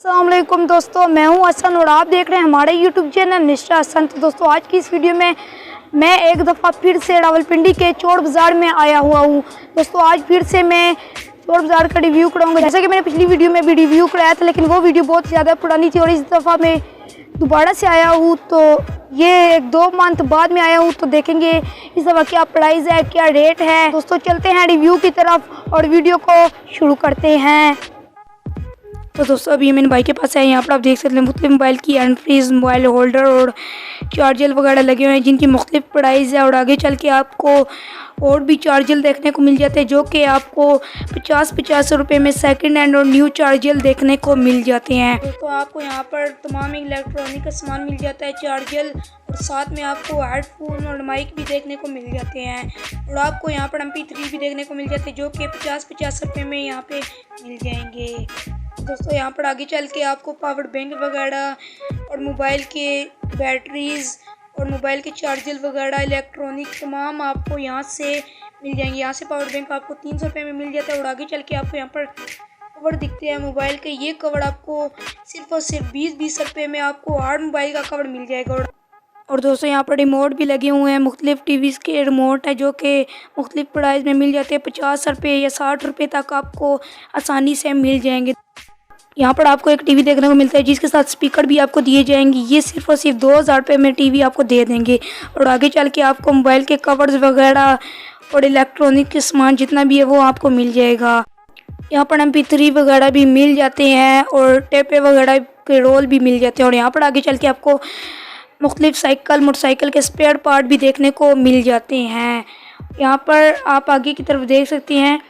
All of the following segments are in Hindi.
अस्सलामुअलैकुम दोस्तों, मैं हूं हसन और आप देख रहे हैं हमारे यूट्यूब चैनल निष्ठा हसन। तो दोस्तों, आज की इस वीडियो में मैं एक दफ़ा फिर से रावलपिंडी के चोर बाज़ार में आया हुआ हूं। दोस्तों, आज फिर से मैं चोर बाज़ार का रिव्यू कराऊंगा। जैसा कि मैंने पिछली वीडियो में भी रिव्यू कराया था, लेकिन वो वीडियो बहुत ज़्यादा पुरानी थी और इस दफ़ा मैं दोबारा से आया हूँ। तो ये 1-2 मंथ बाद में आया हूँ, तो देखेंगे इस दफ़ा क्या प्राइस है, क्या रेट है। दोस्तों, चलते हैं रिव्यू की तरफ और वीडियो को शुरू करते हैं। तो दोस्तों, अभी मेरे भाई के पास है। यहाँ पर आप देख सकते हैं मुख्तलिफ मोबाइल की हैंड फ्रीज, मोबाइल होल्डर और चार्जर वगैरह लगे हुए हैं, जिनकी मुख्तलिफ प्राइस है। और आगे चल के आपको और भी चार्जर देखने को मिल जाते हैं, जो कि आपको 50-50 रुपये में सेकंड हैंड और न्यू चार्जर देखने को मिल जाते हैं। दोस्तों, आपको यहाँ पर तमाम इलेक्ट्रॉनिक का सामान मिल जाता है, चार्जर और साथ में आपको हेडफोन और माइक भी देखने को मिल जाते हैं। और आपको यहाँ पर MP3 भी देखने को मिल जाते हैं, जो कि 50-50 रुपये में यहाँ पे मिल जाएंगे। दोस्तों, यहाँ पर आगे चल के आपको पावर बैंक वगैरह और मोबाइल के बैटरीज़ और मोबाइल के चार्जर वगैरह इलेक्ट्रॉनिक तमाम आपको यहाँ से मिल जाएंगे। यहाँ से पावर बैंक आपको 300 रुपये में मिल जाता है। और आगे चल के आपको यहाँ पर कवर दिखते हैं मोबाइल के। ये कवर आपको सिर्फ और सिर्फ 20-20 रुपये में आपको हर मोबाइल का कवर मिल जाएगा। और दोस्तों, यहाँ पर रिमोट भी लगे हुए हैं। मुख्तलिफ टीवीज़ के रिमोट है, जो कि मुख्तलिफ प्राइस में मिल जाते हैं। 50 रुपये या 60 रुपये तक आपको आसानी से मिल जाएंगे। यहाँ पर आपको एक टीवी देखने को मिलता है, जिसके साथ स्पीकर भी आपको दिए जाएंगे। ये सिर्फ और सिर्फ 2000 रुपये में टीवी आपको दे देंगे। और आगे चल के आपको मोबाइल के कवर्स वगैरह और इलेक्ट्रॉनिक के सामान जितना भी है वो आपको मिल जाएगा। यहाँ पर MP3 वगैरह भी मिल जाते हैं और टेपे वगैरह के रोल भी मिल जाते हैं। और यहाँ पर आगे चल के आपको मुख्तलिफ साइकिल, मोटरसाइकिल के स्पेयर पार्ट भी देखने को मिल जाते हैं। यहाँ पर आप आगे की तरफ देख सकते हैं,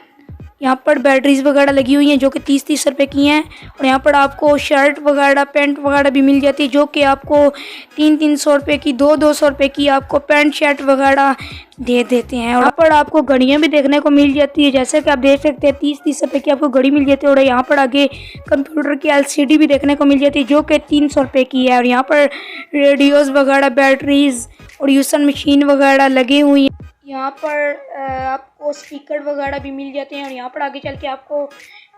यहाँ पर बैटरीज वगैरह लगी हुई हैं, जो कि 30-30 रुपये की हैं। और यहाँ पर आपको शर्ट वगैरह, पैंट वगैरह भी मिल जाती है, जो कि आपको 300-300 रुपये की, 200-200 रुपये की आपको पैंट शर्ट वगैरह दे देते हैं। और यहाँ पर आपको घड़ियाँ भी देखने को मिल जाती है, जैसे कि आप देख सकते हैं 30-30 रुपये की आपको घड़ी मिल जाती है। और यहाँ पर आगे कंप्यूटर की LCD भी देखने को मिल जाती है, जो कि 300 रुपये की है। और यहाँ पर रेडियोज़ वगैरह, बैटरीज और यूसन मशीन वगैरह लगी हुई हैं। यहाँ पर आपको स्पीकर वगैरह भी मिल जाते हैं। और यहाँ पर आगे चल के आपको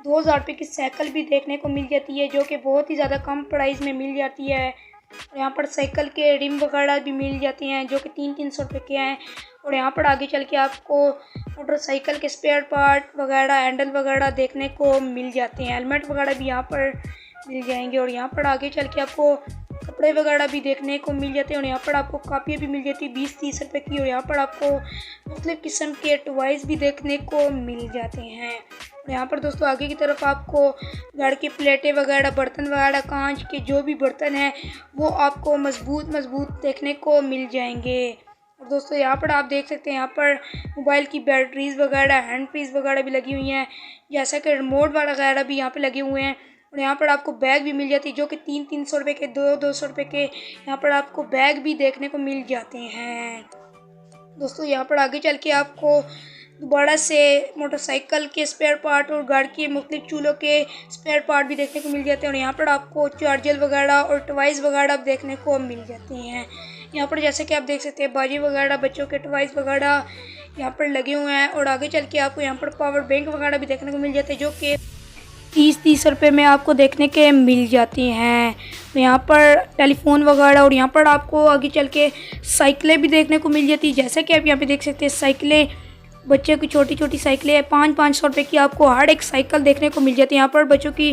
2000 रुपये की साइकिल भी देखने को मिल जाती है, जो कि बहुत ही ज़्यादा कम प्राइस में मिल जाती है। और यहाँ पर साइकिल के रिम वगैरह भी मिल जाती हैं, जो कि 300-300 रुपये के हैं। और यहाँ पर आगे चल के आपको मोटरसाइकिल के स्पेयर पार्ट वगैरह, हैंडल वगैरह देखने को मिल जाते हैं। हेलमेट वगैरह भी यहाँ पर मिल जाएंगे। और यहाँ पर आगे चल के आपको कपड़े वगैरह भी देखने को मिल जाते हैं। और यहाँ पर आपको कापियाँ भी मिल जाती है 20-30 रुपये की। और यहाँ पर आपको मुख्तलिफ किस्म के टॉयज़ भी देखने को मिल जाते हैं। और यहाँ पर दोस्तों, आगे की तरफ आपको घर की प्लेटें वगैरह, बर्तन वगैरह, कांच के जो भी बर्तन हैं वो आपको मजबूत देखने को मिल जाएंगे। और दोस्तों, यहाँ पर आप देख सकते हैं, यहाँ पर मोबाइल की बैटरीज वगैरह, हैंड फ्रीज वगैरह भी लगी हुई हैं, जैसा कि रिमोट वगैरह भी यहाँ पे लगे हुए हैं। और यहाँ पर आपको बैग भी मिल जाती है, जो कि 300-300 रुपये के, 200-200 रुपये के यहाँ पर आपको बैग भी देखने को मिल जाते हैं। दोस्तों, यहाँ पर आगे चल के आपको दोबारा से मोटरसाइकिल के स्पेयर पार्ट और घर के मुख्तलिफ चूल्हों के स्पेयर पार्ट भी देखने को मिल जाते हैं। और यहाँ पर आपको चार्जर वगैरह और टॉयज़ वगैरह देखने को मिल जाते हैं। यहाँ पर जैसे कि आप देख सकते हैं, बाजी वगैरह, बच्चों के टॉयज़ वगैरह यहाँ पर लगे हुए हैं। और आगे चल के आपको यहाँ पर पावर बैंक वगैरह भी देखने को मिल जाते हैं, जो कि 30-30 रुपये में आपको देखने के मिल जाती हैं। तो यहाँ पर टेलीफोन वगैरह, और यहाँ पर आपको आगे चल के साइकिलें भी देखने को मिल जाती है, जैसे कि आप यहाँ पे देख सकते हैं। साइकिलें, बच्चे की छोटी छोटी साइकिलें हैं, 500-500 रुपये की आपको हर एक साइकिल देखने को मिल जाती है। यहाँ पर बच्चों की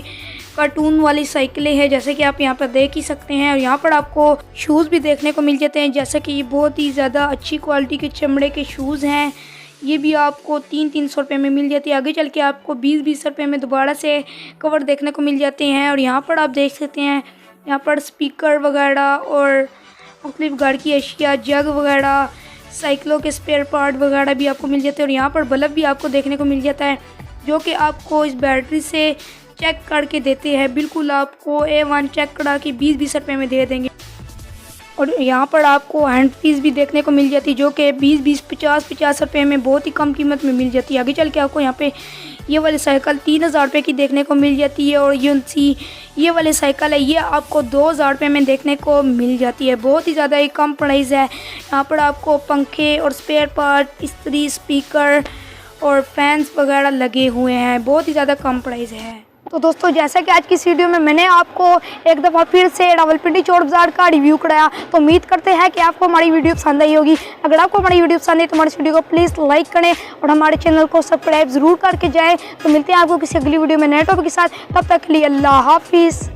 कार्टून वाली साइकिलें हैं, जैसे कि आप यहाँ पर देख ही सकते हैं। और यहाँ पर आपको शूज़ भी देखने को मिल जाते हैं, जैसे कि ये बहुत ही ज़्यादा अच्छी क्वालिटी के चमड़े के शूज़ हैं। ये भी आपको 300-300 रुपये में मिल जाती है। आगे चल के आपको 20-20 रुपये में दोबारा से कवर देखने को मिल जाते हैं। और यहाँ पर आप देख सकते हैं, यहाँ पर स्पीकर वगैरह और मुख्तलिफ घर की अशिया, जग वगैरह, साइकिलों के स्पेयर पार्ट वगैरह भी आपको मिल जाते हैं। और यहाँ पर बल्ब भी आपको देखने को मिल जाता है, जो कि आपको इस बैटरी से चेक करके देते हैं। बिल्कुल आपको A1 चेक करा के 20-20 रुपये में दे देंगे। और यहाँ पर आपको हैंड फ्रीज भी देखने को मिल जाती है, जो कि 20-20, 50-50 रुपये में बहुत ही कम कीमत में मिल जाती है। आगे चल के आपको यहाँ पे ये वाली साइकिल 3000 रुपये की देखने को मिल जाती है। और ये वाली साइकिल है, ये आपको 2000 रुपये में देखने को मिल जाती है। बहुत ही ज़्यादा ही कम प्राइस है। यहाँ पर आपको पंखे और स्पेयर पार्ट, इस्त्री, स्पीकर और फैंस वगैरह लगे हुए हैं। बहुत ही ज़्यादा कम प्राइस है। तो दोस्तों जैसा कि आज की इस वीडियो में मैंने आपको एक दफ़ा फिर से रावलपिंडी चोर बाज़ार का रिव्यू कराया, तो उम्मीद करते हैं कि आपको हमारी वीडियो पसंद आई होगी। अगर आपको हमारी वीडियो पसंद है तो हमारे इस वीडियो को प्लीज़ लाइक करें और हमारे चैनल को सब्सक्राइब ज़रूर करके जाएँ। तो मिलते हैं आपको किसी अगली वीडियो में नए टॉपिक के साथ, तब तक के लिए अल्लाह हाफिज़।